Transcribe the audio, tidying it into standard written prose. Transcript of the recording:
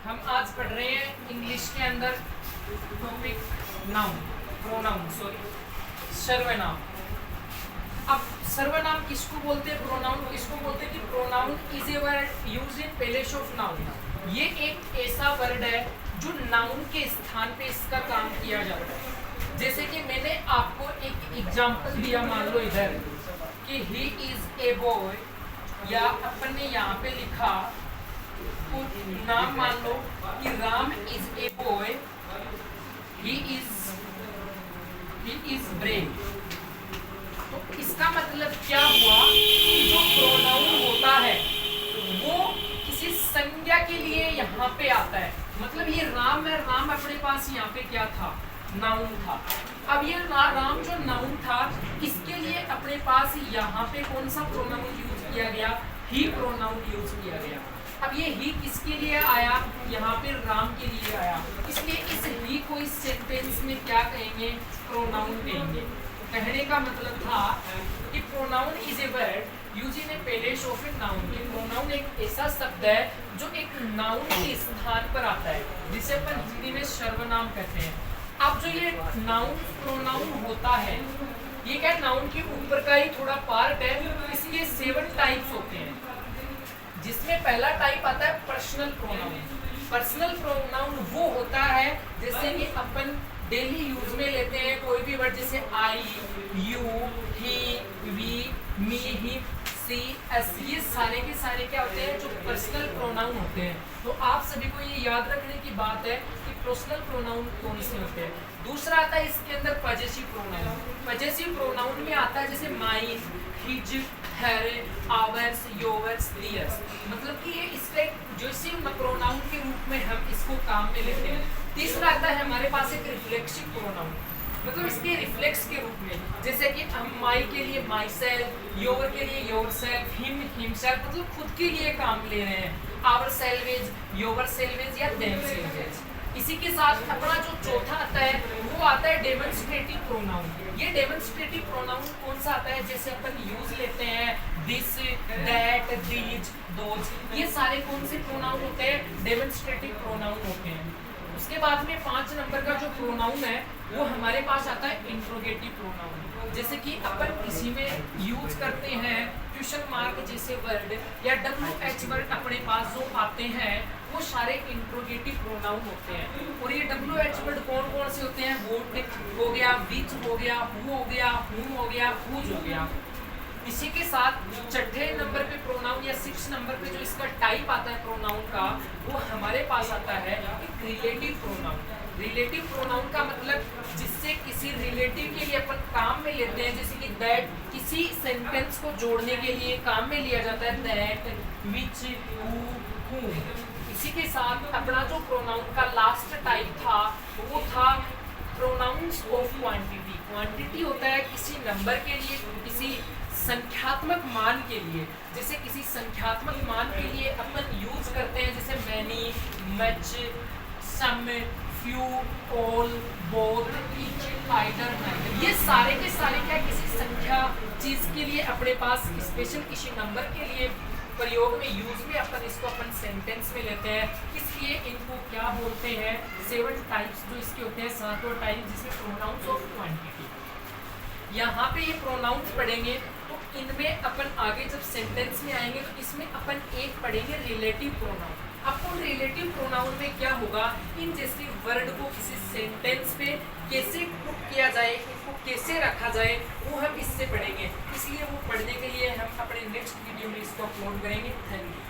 हम आज पढ़ रहे हैं इंग्लिश के अंदर टॉपिक नाउन, प्रोनाउन, सर्वनाम। अब सर्वनाम किसको बोलते हैं, प्रोनाउन किसको बोलते हैं? कि pronoun is a word used in place of noun. ये एक ऐसा वर्ड है जो नाउन के स्थान पे इसका काम किया जाता है। जैसे कि मैंने आपको एक एग्जांपल दिया, मान लो इधर कि ही इज ए बॉय, या अपन ने यहाँ पे लिखा नाम, मान लो कि Ram is a boy, he is brave. तो इसका मतलब क्या हुआ कि जो प्रोनाउन होता है वो किसी संज्ञा के लिए यहाँ पे आता है। मतलब ये राम है, राम अपने पास यहाँ पे क्या था? नाउन था। अब ये राम जो नाउन था, इसके लिए अपने पास यहाँ पे कौन सा प्रोनाउन यूज किया गया? ही प्रोनाउन यूज किया गया। अब ये ही किसके लिए आया? यहाँ पे राम के लिए आया। इसलिए इस ही को इस सेंटेंस में क्या कहेंगे? प्रोनाउन कहेंगे। कहने का मतलब था कि pronoun is a word used in a place of a noun. ये प्रोनाउन एक ऐसा शब्द है जो एक नाउन के स्थान पर आता है, जिसे अपन हिंदी में सर्वनाम कहते हैं। अब जो ये नाउन प्रोनाउन होता है, ये क्या नाउन के ऊपर का ही थोड़ा पार्ट है। इसके 7 टाइप्स होते हैं, जिसमें पहला टाइप आता है पर्सनल प्रोनाउन। पर्सनल प्रोनाउन वो होता है जैसे कि अपन डेली यूज में लेते हैं कोई भी वर्ड, जैसे I, you, he, we, me, him, she, us. ये सारे के सारे क्या होते हैं? जो पर्सनल प्रोनाउन होते हैं। तो आप सभी को ये याद रखने की बात है कि पर्सनल प्रोनाउन कौन से होते हैं। दूसरा आता है इसके अंदर पजेसिव प्रोनाउन। पजेसिव प्रोनाउन में आता है जैसे माइन, हिज, हर, आवर्स, योवर्स, दियर्स। मतलब कि ये इसका पजेसिव प्रोनाउन के रूप में हम इसको काम में लेते हैं। तीसरा आता है हमारे पास एक रिफ्लेक्सिव प्रोनाउन, मतलब इसके रिफ्लेक्स के रूप में, जैसे कि हम माई के लिए माई सेल्फ, योवर के लिए योर सेल्फ, हिम हिमसेल्फ, मतलब खुद के लिए काम ले रहे हैं। आवर सेल्वेज, योवर सेल्वेज या देम सेल्वेज। इसी के साथ अपना जो चौथा आता है वो आता है डेमोन्स्ट्रेटिव प्रोनाउन। ये डेमोन्स्ट्रेटिव प्रोनाउन कौन सा आता है? जैसे अपन यूज लेते हैं दिस, दैट, दीज, दोज। ये सारे कौन से प्रोनाउन होते हैं? डेमोन्स्ट्रेटिव प्रोनाउन होते हैं। उसके बाद में 5 नंबर का जो प्रोनाउन है वो हमारे पास आता है इंट्रोगेटिव प्रोनाउन। जैसे कि अपन किसी में यूज करते हैं क्वेश्चन मार्क जैसे वर्ड या WH वर्ड अपने पास जो आते हैं वो सारे इंट्रोगेटिव प्रोनाउन होते हैं। और ये WH वर्ड कौन कौन से होते हैं? वोट हो गया, विच हो गया, हु हो गया, हुम हो गया, हुज हो गया। इसी के साथ छठे नंबर पे प्रोनाउन या 6 नंबर पे जो इसका टाइप आता है प्रोनाउन का, वो हमारे पास आता है एक रिलेटिव प्रोनाउन। रिलेटिव प्रोनाउन का मतलब जिससे किसी रिलेटिव के लिए अपन काम में लेते हैं, जैसे कि दैट किसी सेंटेंस को जोड़ने के लिए काम में लिया जाता है, दैट, विच, हु, हुम। इसी के साथ अपना जो प्रोनाउन का लास्ट टाइप था वो था प्रोनाउंस ऑफ क्वांटिटी। क्वांटिटी होता है किसी नंबर के लिए, किसी संख्यात्मक मान के लिए। जैसे किसी संख्यात्मक मान के लिए अपन यूज करते हैं जैसे many, much, some, few, all, both, each, either, neither. ये सारे के सारे क्या किसी संख्या चीज के लिए अपने पास स्पेशल किसी नंबर के लिए प्रयोग में यूज में अपन सेंटेंस में लेते हैं। इसलिए इनको क्या बोलते हैं? 7 टाइप्स जो इसके होते हैं, 7 टाइप, जिसमें प्रोनाउंस ऑफ क्वांटिटी। यहाँ पे ये प्रोनाउंस पढ़ेंगे तो इनमें अपन आगे जब सेंटेंस में आएंगे तो इसमें अपन एक पढ़ेंगे रिलेटिव प्रोनाउन। अब उन रिलेटिव प्रोनाउन में क्या होगा? इन जैसे वर्ड को किसी सेंटेंस पे कैसे पुट किया जाए, इनको कैसे रखा जाए, वो हम इससे पढ़ेंगे। इसलिए वो पढ़ने के लिए हम अपने नेक्स्ट वीडियो में इसको अपलोड करेंगे। Thank you.